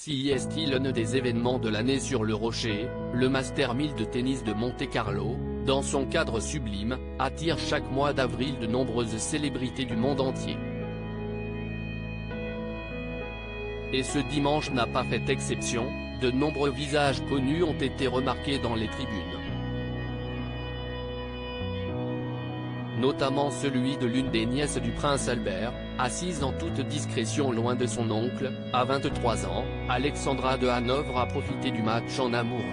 Si est-il l'un des événements de l'année sur le rocher, le Master 1000 de tennis de Monte-Carlo, dans son cadre sublime, attire chaque mois d'avril de nombreuses célébrités du monde entier. Et ce dimanche n'a pas fait exception, de nombreux visages connus ont été remarqués dans les tribunes. Notamment celui de l'une des nièces du prince Albert, assise en toute discrétion loin de son oncle. À 23 ans, Alexandra de Hanovre a profité du match en amoureux.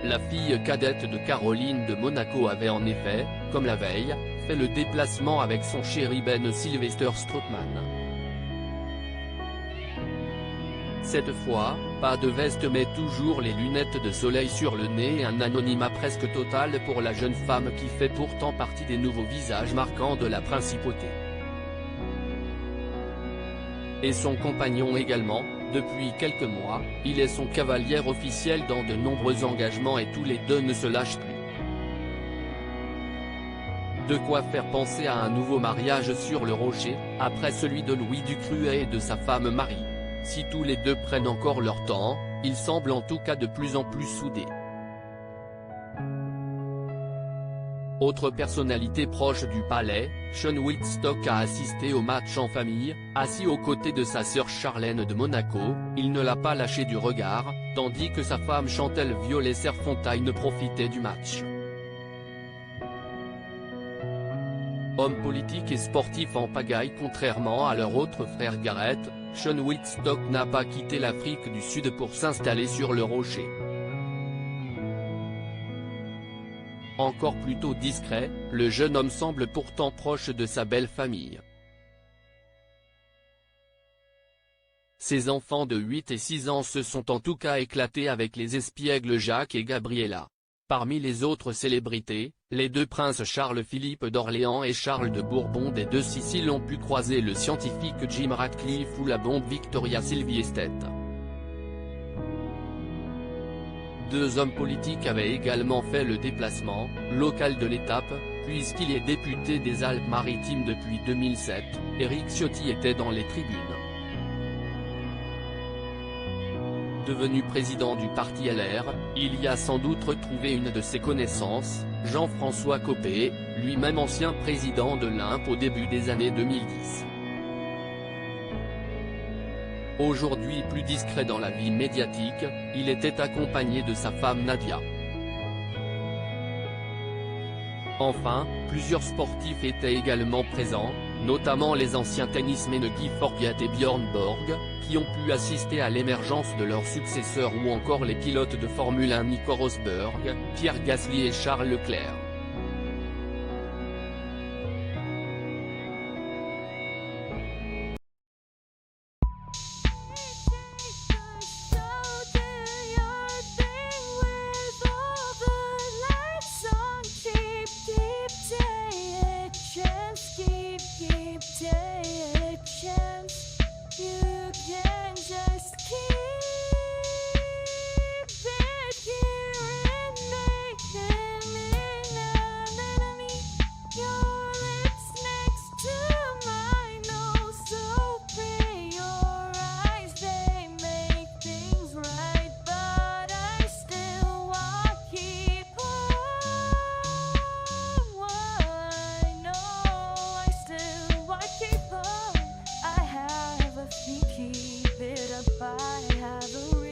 La fille cadette de Caroline de Monaco avait en effet, comme la veille, fait le déplacement avec son chéri Ben Sylvester Strootman. Cette fois, pas de veste mais toujours les lunettes de soleil sur le nez et un anonymat presque total pour la jeune femme qui fait pourtant partie des nouveaux visages marquants de la principauté. Et son compagnon également, depuis quelques mois, il est son cavalier officiel dans de nombreux engagements et tous les deux ne se lâchent plus. De quoi faire penser à un nouveau mariage sur le rocher, après celui de Louis Ducruet et de sa femme Marie. Si tous les deux prennent encore leur temps, ils semblent en tout cas de plus en plus soudés. Autre personnalité proche du palais, Sean Whitstock a assisté au match en famille, assis aux côtés de sa sœur Charlène de Monaco. Il ne l'a pas lâché du regard, tandis que sa femme Chantal Violet-Serfontaine profitait du match. Homme politique et sportif en pagaille contrairement à leur autre frère Gareth, Sean Whitstock n'a pas quitté l'Afrique du Sud pour s'installer sur le rocher. Encore plutôt discret, le jeune homme semble pourtant proche de sa belle famille. Ses enfants de 8 et 6 ans se sont en tout cas éclatés avec les espiègles Jacques et Gabriella. Parmi les autres célébrités, les deux princes Charles-Philippe d'Orléans et Charles de Bourbon des deux Siciles ont pu croiser le scientifique Jim Ratcliffe ou la blonde Victoria Silvstedt. Deux hommes politiques avaient également fait le déplacement, local de l'étape, puisqu'il est député des Alpes-Maritimes depuis 2007, Éric Ciotti était dans les tribunes. Devenu président du parti LR, il y a sans doute retrouvé une de ses connaissances, Jean-François Copé, lui-même ancien président de l'Imp au début des années 2010. Aujourd'hui plus discret dans la vie médiatique, il était accompagné de sa femme Nadia. Enfin, plusieurs sportifs étaient également présents, notamment les anciens tennismen Guy Forget et Björn Borg, qui ont pu assister à l'émergence de leurs successeurs ou encore les pilotes de Formule 1 Nico Rosberg, Pierre Gasly et Charles Leclerc. Keep it up, I have a